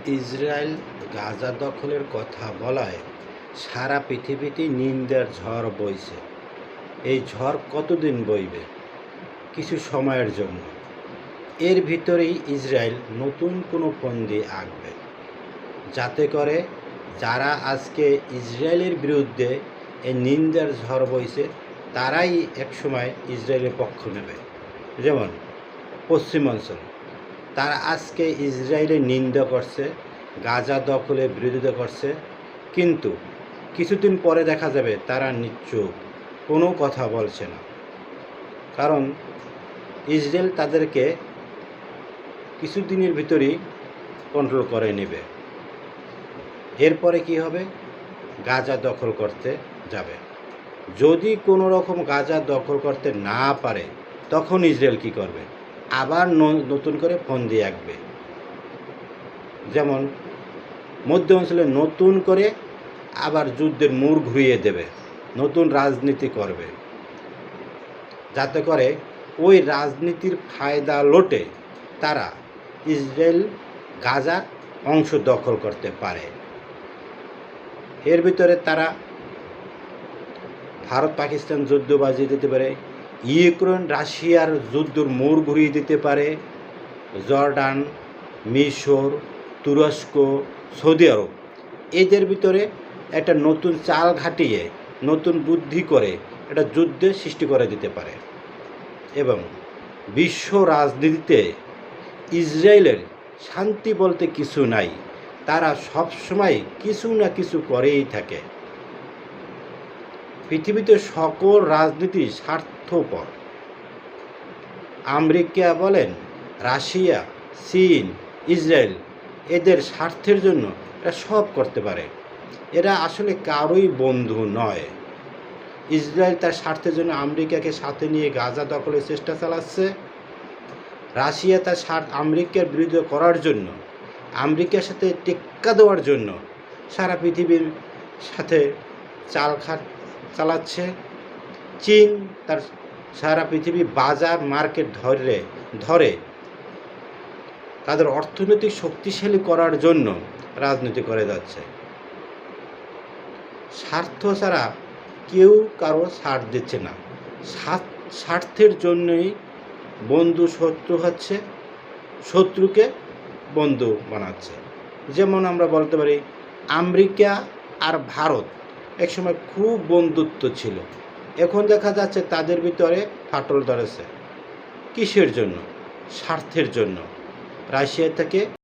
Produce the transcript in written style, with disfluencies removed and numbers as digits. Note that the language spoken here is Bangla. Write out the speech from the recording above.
ইসরায়েল গাজা দখলের কথা বলায় সারা পৃথিবীতেই নিন্দার ঝড় বইছে। এই ঝড় কতদিন বইবে? কিছু সময়ের জন্য। এর ভিতরেই ইসরায়েল নতুন কোনো ফন্দি আঁকবে, যাতে করে যারা আজকে ইসরায়েলের বিরুদ্ধে এই নিন্দার ঝড় বইছে তারাই একসময় ইসরায়েলের পক্ষ নেবে। যেমন পশ্চিমাঞ্চল, তারা আজকে ইসরায়েলের নিন্দা করছে, গাজা দখলের বিরোধিতা করছে, কিন্তু কিছুদিন পরে দেখা যাবে তারা নিশ্চুপ, কোনো কথা বলছে না। কারণ ইসরায়েল তাদেরকে কিছুদিনের ভিতরেই কন্ট্রোল করে নেবে। এরপরে কি হবে? গাজা দখল করতে যাবে। যদি কোনো রকম গাজা দখল করতে না পারে, তখন ইসরায়েল কি করবে? আবার নতুন করে ফন্দি আঁকবে। যেমন মধ্য অঞ্চলে নতুন করে আবার যুদ্ধের মোড় ঘুরিয়ে দেবে, নতুন রাজনীতি করবে, যাতে করে ওই রাজনীতির ফায়দা লোটে তারা ইসরায়েল গাজার অংশ দখল করতে পারে। এর ভিতরে তারা ভারত পাকিস্তান যুদ্ধ বাজিয়ে দিতে পারে, ইউক্রেন রাশিয়ার যুদ্ধর মোড় ঘুরিয়ে দিতে পারে, জর্ডান, মিশর, তুরস্ক, সৌদি আরব এদের ভিতরে একটা নতুন চাল ঘাটিয়ে নতুন বুদ্ধি করে একটা যুদ্ধের সৃষ্টি করে দিতে পারে। এবং বিশ্ব রাজনীতিতে ইসরায়েলের শান্তি বলতে কিছু নাই, তারা সবসময় কিছু না কিছু করেই থাকে। পৃথিবীতে সকল রাজনীতি স্বার্থপর। আমেরিকা বলেন, রাশিয়া, চীন, ইসরায়েল এদের স্বার্থের জন্য এরা সব করতে পারে। এরা আসলে কারোই বন্ধু নয়। ইসরায়েল তার স্বার্থের জন্য আমেরিকাকে সাথে নিয়ে গাজা দখলের চেষ্টা চালাচ্ছে। রাশিয়া তার আমেরিকার বিরুদ্ধে করার জন্য, আমেরিকার সাথে টেক্কা দেওয়ার জন্য সারা পৃথিবীর সাথে চালাচ্ছে। চীন তার সারা পৃথিবী বাজার মার্কেট ধরে তাদের অর্থনৈতিক শক্তিশালী করার জন্য রাজনীতি করে যাচ্ছে। স্বার্থ ছাড়া কেউ কারো ছাড় দিচ্ছে না। স্বার্থের জন্যই বন্ধু শত্রু হচ্ছে, শত্রুকে বন্ধু বানাচ্ছে। যেমন আমরা বলতে পারি, আমেরিকা আর ভারত একসময় খুব বন্ধুত্ব ছিল, এখন দেখা যাচ্ছে তাদের ভিতরে ফাটল ধরেছে। কিসের জন্য? স্বার্থের জন্য। রাশিয়া থেকে